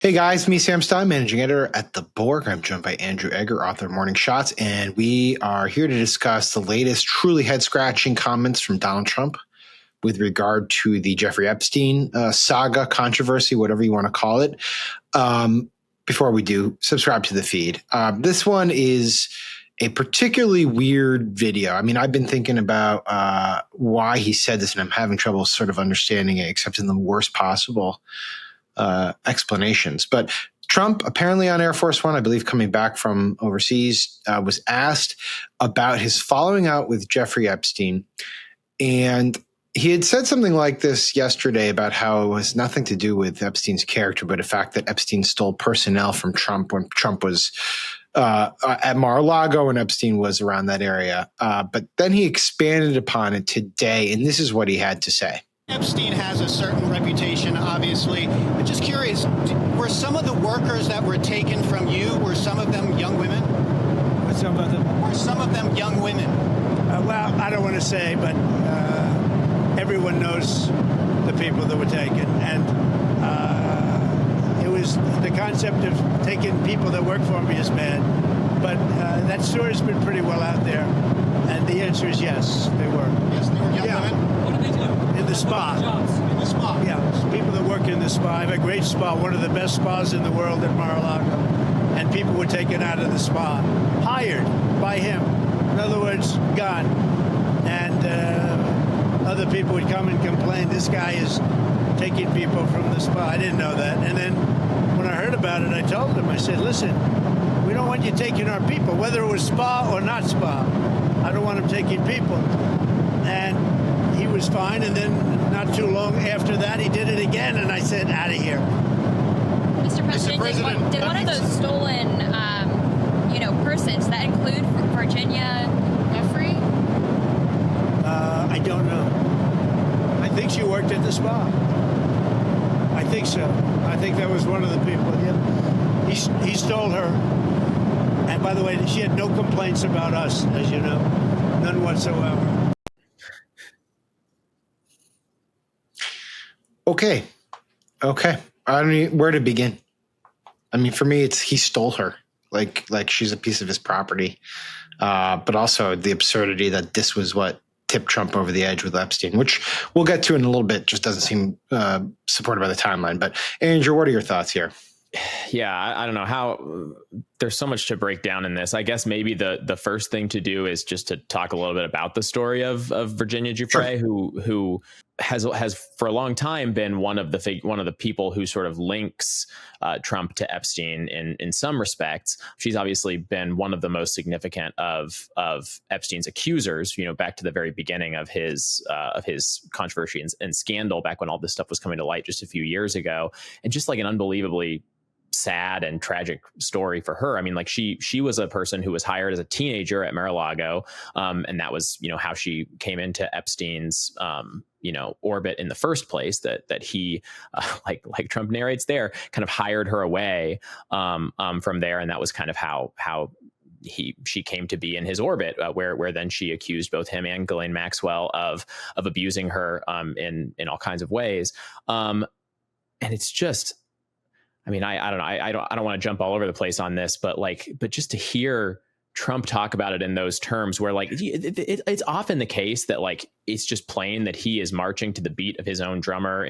Hey guys, me Sam Stein, managing editor at the Bulwark. I'm joined by Andrew Egger, author of Morning Shots, and we are here to discuss the latest truly head-scratching comments from Donald Trump with regard to the Jeffrey Epstein saga, controversy, whatever you want to call it. Before we do, subscribe to the feed. This one is a particularly weird video. I mean, I've been thinking about why he said this, and I'm having trouble sort of understanding it, except in the worst possible explanations. But Trump, apparently on Air Force One, I believe coming back from overseas, was asked about his following out with Jeffrey Epstein. And he had said something like this yesterday about how it was nothing to do with Epstein's character, but the fact that Epstein stole personnel from Trump when Trump was at Mar-a-Lago and Epstein was around that area. But then he expanded upon it today, and this is what he had to say. Epstein has a certain reputation, obviously. I'm just curious, were some of the workers that were taken from you, were some of them young women? Were some of them young women? Well, I don't want to say, but everyone knows the people that were taken. And it was the concept of taking people that work for me is bad. But that story's been pretty well out there. And the answer is yes, they were. Yes, they were young women? What did they do? In the spa. In the spa? Yeah, people that work in the spa. I have a great spa, one of the best spas in the world at Mar-a-Lago. And people were taken out of the spa, hired by him. In other words, gone. And other people would come and complain, this guy is taking people from the spa. I didn't know that. And then when I heard about it, I told him, I said, listen, we don't want you taking our people, whether it was spa or not spa. I don't want him taking people. And he was fine. And then not too long after that, he did it again. And I said, out of here. Mr. President, did one of those stolen, persons, that include Virginia Giuffre? I don't know. I think she worked at the spa. I think so. I think that was one of the people. Yeah. He stole her. And by the way, she had no complaints about us, as you know. None whatsoever. Okay. I don't know where to begin. I mean, for me, it's he stole her. Like she's a piece of his property. But also the absurdity that this was what tipped Trump over the edge with Epstein, which we'll get to in a little bit, just doesn't seem supported by the timeline. But Andrew, what are your thoughts here? Yeah, I don't know how there's so much to break down in this. I guess maybe the first thing to do is just to talk a little bit about the story of Virginia Giuffre, sure. who has for a long time been one of the people who sort of links Trump to Epstein in some respects. She's obviously been one of the most significant of Epstein's accusers, back to the very beginning of his controversy and scandal, back when all this stuff was coming to light just a few years ago, and just like an unbelievably sad and tragic story for her. I mean, like she was a person who was hired as a teenager at Mar-a-Lago, and that was how she came into Epstein's orbit in the first place. That he like Trump narrates there, kind of hired her away from there, and that was kind of how she came to be in his orbit, where then she accused both him and Ghislaine Maxwell of abusing her in all kinds of ways, and it's just. I mean, I don't know. I don't want to jump all over the place on this, but just to hear Trump talk about it in those terms, where it's often the case that it's just plain that he is marching to the beat of his own drummer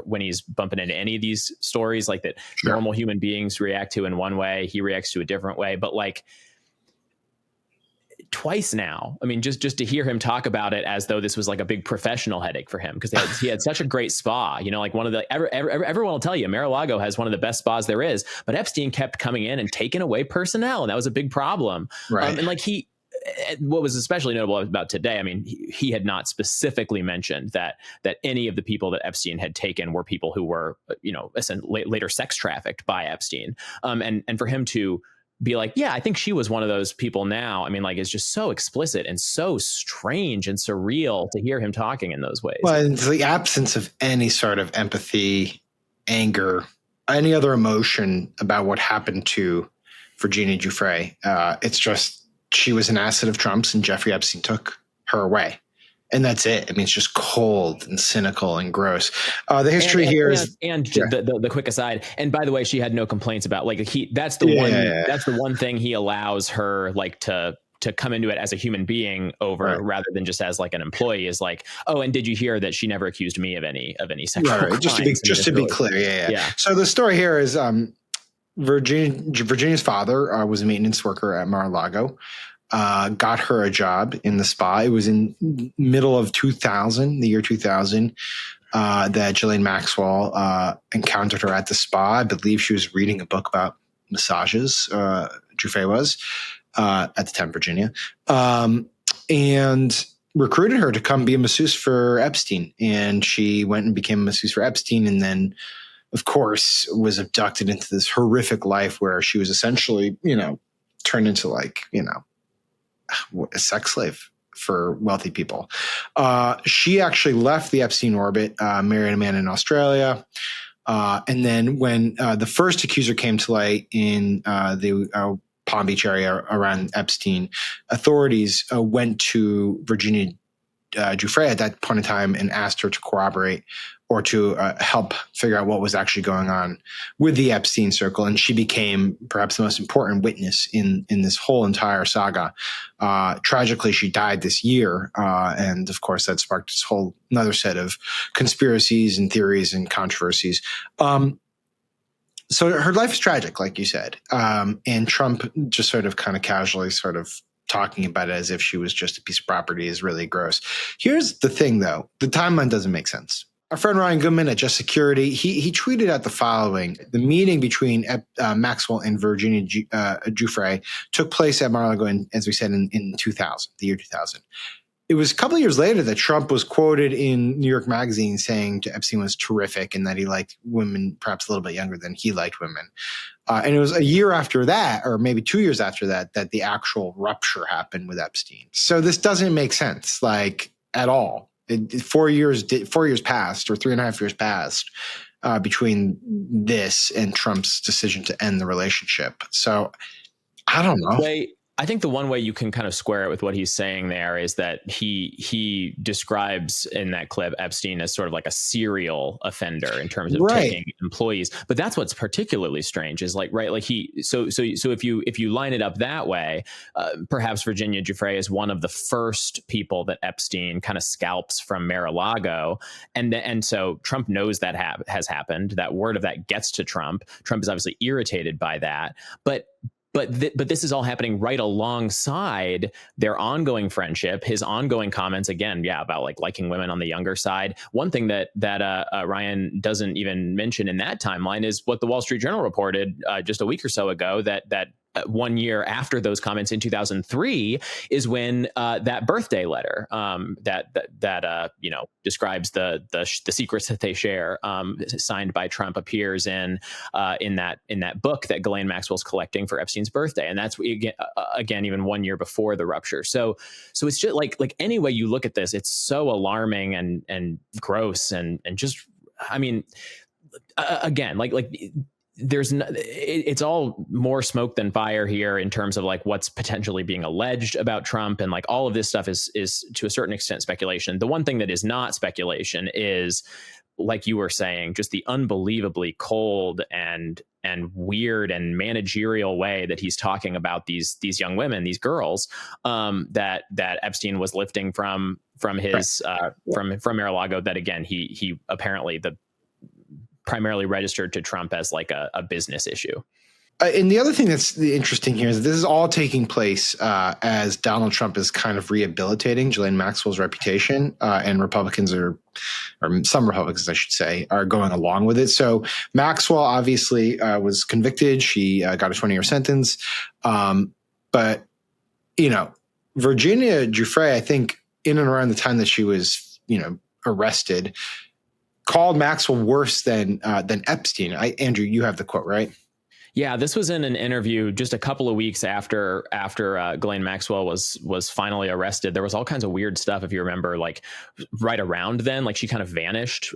when he's bumping into any of these stories, like that sure. Normal human beings react to in one way, he reacts to a different way, but twice now. I mean, just to hear him talk about it as though this was like a big professional headache for him, because he had such a great spa, like one of the, everyone will tell you Mar-a-Lago has one of the best spas there is, but Epstein kept coming in and taking away personnel. And that was a big problem. Right. What was especially notable about today, I mean, he had not specifically mentioned that any of the people that Epstein had taken were people who were, later sex trafficked by Epstein. And for him to be like, yeah, I think she was one of those people now. I mean, it's just so explicit and so strange and surreal to hear him talking in those ways. Well, it's the absence of any sort of empathy, anger, any other emotion about what happened to Virginia Giuffre. It's just she was an asset of Trump's, and Jeffrey Epstein took her away. And that's it. I mean, it's just cold and cynical and gross. The history the quick aside. And by the way, she had no complaints about that's the one thing he allows her to come into it as a human being over rather than just as like an employee is like, oh, and did you hear that she never accused me of any sexual crimes? Just to be clear. Yeah. So the story here is Virginia's father was a maintenance worker at Mar-a-Lago. Got her a job in the spa. It was in middle of the year 2000, that Ghislaine Maxwell encountered her at the spa. I believe she was reading a book about massages. Giuffre was at the time, Virginia, and recruited her to come be a masseuse for Epstein. And she went and became a masseuse for Epstein, and then, of course, was abducted into this horrific life where she was essentially, turned into a sex slave for wealthy people. She actually left the Epstein orbit, married a man in Australia. And then when the first accuser came to light in the Palm Beach area around Epstein, authorities went to Virginia Giuffre at that point in time and asked her to corroborate or to help figure out what was actually going on with the Epstein circle. And she became perhaps the most important witness in this whole entire saga. Tragically, she died this year. And of course, that sparked this whole another set of conspiracies and theories and controversies. So her life is tragic, like you said. And Trump just sort of kind of casually sort of talking about it as if she was just a piece of property is really gross. Here's the thing, though. The timeline doesn't make sense. Our friend Ryan Goodman at Just Security, he tweeted out the following. The meeting between Maxwell and Virginia Giuffre took place at Mar-a-Lago, as we said, in 2000, the year 2000. It was a couple of years later that Trump was quoted in New York Magazine saying Epstein was terrific and that he liked women perhaps a little bit younger than he liked women. And it was a year after that, or maybe 2 years after that, that the actual rupture happened with Epstein. So this doesn't make sense, at all. 4 years passed, or 3.5 years passed between this and Trump's decision to end the relationship. So I don't know. I think the one way you can kind of square it with what he's saying there is that he describes in that clip Epstein as sort of like a serial offender in terms of taking employees. But that's what's particularly strange is so if you line it up that way, perhaps Virginia Giuffre is one of the first people that Epstein kind of scalps from Mar-a-Lago, and so Trump knows that has happened. That word of that gets to Trump. Trump is obviously irritated by that, but this is all happening right alongside their ongoing friendship, his ongoing comments again, about liking women on the younger side. One thing that Ryan doesn't even mention in that timeline is what the Wall Street Journal reported just a week or so ago, that 1 year after those comments in 2003 is when that birthday letter that describes the secrets that they share, signed by Trump, appears in that book that Ghislaine Maxwell's collecting for Epstein's birthday, and that's again even 1 year before the rupture. So it's just like any way you look at this, it's so alarming and gross and just, I mean, again, it's all more smoke than fire here in terms of what's potentially being alleged about Trump, and all of this stuff is to a certain extent speculation. The one thing that is not speculation is, like you were saying, just the unbelievably cold and weird and managerial way that he's talking about these young women, these girls, that Epstein was lifting from his from Mar-a-Lago. That again, he apparently primarily registered to Trump as a business issue. And the other thing that's interesting here is this is all taking place as Donald Trump is kind of rehabilitating Ghislaine Maxwell's reputation, and Republicans or some Republicans, I should say, are going along with it. So Maxwell obviously was convicted. She got a 20-year sentence. But, Virginia Giuffre, I think in and around the time that she was, arrested, called Maxwell worse than Epstein. Andrew, you have the quote, right? Yeah, this was in an interview just a couple of weeks after Ghislaine Maxwell was finally arrested. There was all kinds of weird stuff, if you remember, like right around then, like she kind of vanished.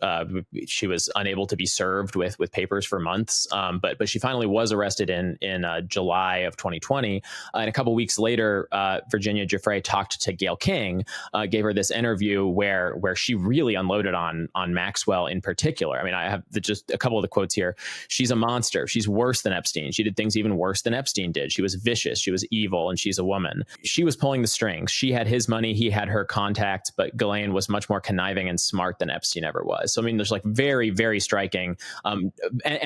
She was unable to be served with papers for months. But she finally was arrested in July of 2020. And a couple of weeks later, Virginia Giuffre talked to Gayle King, gave her this interview where she really unloaded on Maxwell in particular. I mean, I have just a couple of the quotes here. She's a monster. She's worse than Epstein. She did things even worse than Epstein did. She was vicious. She was evil, and she's a woman. She was pulling the strings. She had his money. He had her contacts, but Ghislaine was much more conniving and smart than Epstein ever was. So, I mean, there's like very, very striking. And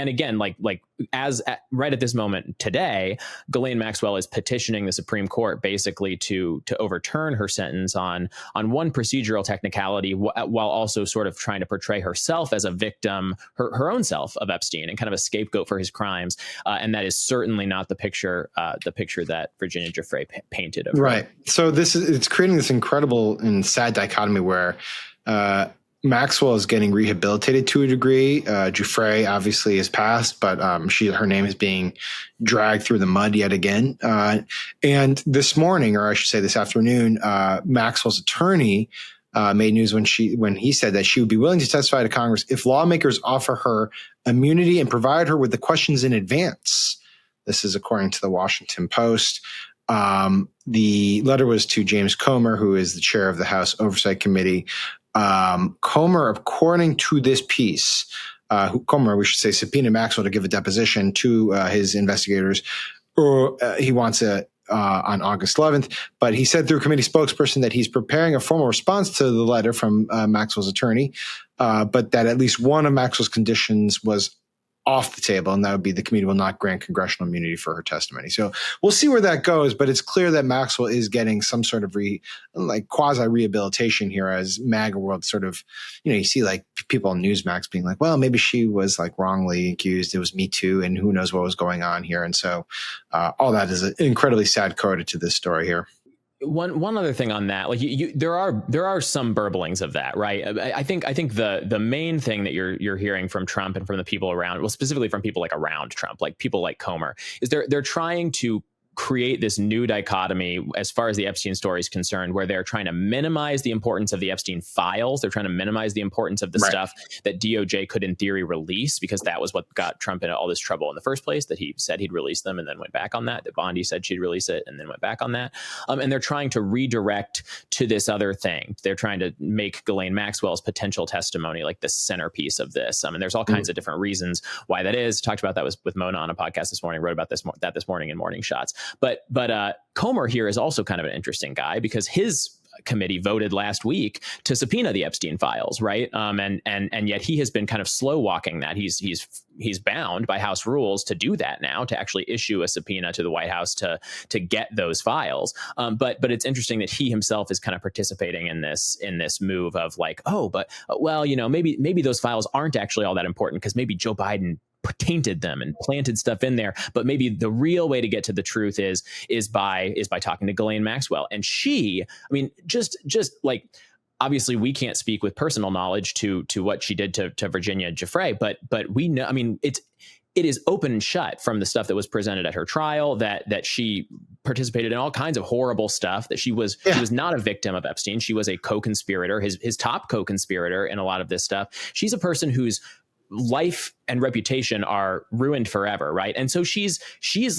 again, right at this moment today, Ghislaine Maxwell is petitioning the Supreme Court basically to overturn her sentence on one procedural technicality, while also sort of trying to portray herself as a victim, her own self of Epstein, and kind of a scapegoat for his crimes. And that is certainly not the picture that Virginia Giuffre painted of her. Right. So it's creating this incredible and sad dichotomy where Maxwell is getting rehabilitated to a degree. Giuffre obviously is passed, but her name is being dragged through the mud yet again. And this morning, or I should say this afternoon, Maxwell's attorney made news when he said that she would be willing to testify to Congress if lawmakers offer her immunity and provide her with the questions in advance. This is according to the Washington Post. The letter was to James Comer, who is the chair of the House Oversight Committee. Comer, according to this piece, we should say, subpoenaed Maxwell to give a deposition to his investigators. He wants it on August 11th, but he said through a committee spokesperson that he's preparing a formal response to the letter from Maxwell's attorney, but that at least one of Maxwell's conditions was off the table, and that would be the committee will not grant congressional immunity for her testimony. So we'll see where that goes, but it's clear that Maxwell is getting some sort of quasi-rehabilitation here as MAGA world sort of, you see like people on Newsmax being like, well, maybe she was like wrongly accused. It was Me Too, and who knows what was going on here. And so all that is an incredibly sad coda to this story here. One other thing on that, like there are some burblings of that, right? I think the main thing that you're hearing from Trump and from the people around, well, specifically from people like around Trump, like people like Comer, is they're trying to create this new dichotomy as far as the Epstein story is concerned, where they're trying to minimize the importance of the Epstein files. They're trying to minimize the importance of the stuff that DOJ could in theory release, because that was what got Trump into all this trouble in the first place, that he said he'd release them and then went back on that Bondi said she'd release it and then went back on that. And they're trying to redirect to this other thing. They're trying to make Ghislaine Maxwell's potential testimony like the centerpiece of this. And there's all kinds of different reasons why that is. Talked about that with Mona on a podcast this morning, wrote about this morning in Morning Shots. But Comer here is also kind of an interesting guy, because his committee voted last week to subpoena the Epstein files, right? And yet he has been kind of slow walking that. He's bound by House rules to do that now, to actually issue a subpoena to the White House to get those files. But it's interesting that he himself is kind of participating in this move of like, maybe those files aren't actually all that important, because maybe Joe Biden tainted them and planted stuff in there. But maybe the real way to get to the truth is by talking to Ghislaine Maxwell. And she, I mean, just like, obviously we can't speak with personal knowledge to what she did to Virginia Giuffre, but we know, I mean, it is open and shut from the stuff that was presented at her trial that she participated in all kinds of horrible stuff, that she was not a victim of Epstein. She was a co-conspirator, his top co-conspirator in a lot of this stuff. She's a person whose life and reputation are ruined forever, right? And so she's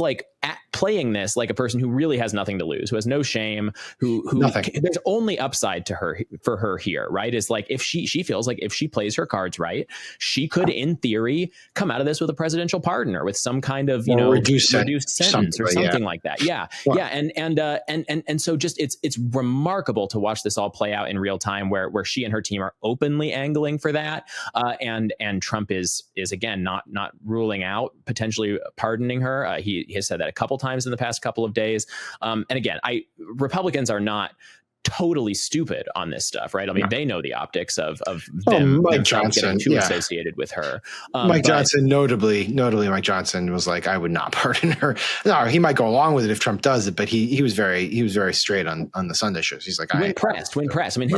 like playing this like a person who really has nothing to lose, who has no shame, who there's only upside to her for her here, right? Is like, if she feels like if she plays her cards right, she could in theory come out of this with a presidential pardon or with some kind of reduced sentence or something like that. Yeah. And so just it's remarkable to watch this all play out in real time, where she and her team are openly angling for that, and Trump is again not ruling out potentially pardoning her. He has said that a couple times in the past couple of days. And again, Republicans are not totally stupid on this stuff, right? I mean, they know the optics of them Mike themselves Johnson, getting too associated with her. Mike Johnson, notably, Mike Johnson was like, I would not pardon her. No, he might go along with it if Trump does it, but he was very straight on the Sunday shows. He's like, when pressed. I mean,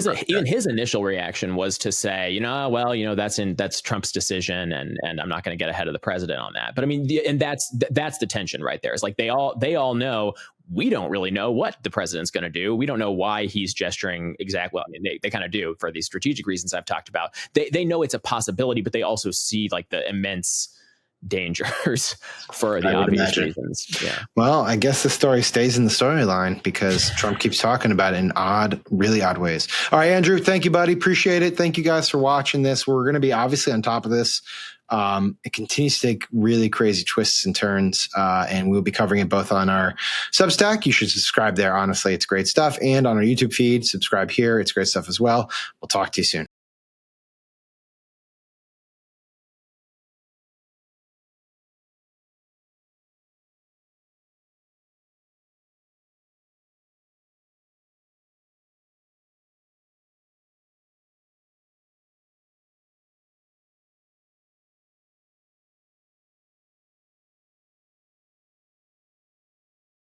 his initial reaction was to say, that's Trump's decision, and I'm not going to get ahead of the president on that. But I mean, that's the tension right there. It's like they all know. We don't really know what the president's going to do. We don't know why he's gesturing exactly. Well, I mean, they kind of do for these strategic reasons I've talked about. They know it's a possibility, but they also see like the immense dangers for the obvious reasons. Yeah. Well, I guess the story stays in the storyline because Trump keeps talking about it in really odd ways. All right, Andrew, thank you, buddy. Appreciate it. Thank you guys for watching this. We're going to be obviously on top of this. It continues to take really crazy twists and turns, and we'll be covering it both on our Substack. You should subscribe there. Honestly, it's great stuff. And on our YouTube feed, subscribe here. It's great stuff as well. We'll talk to you soon.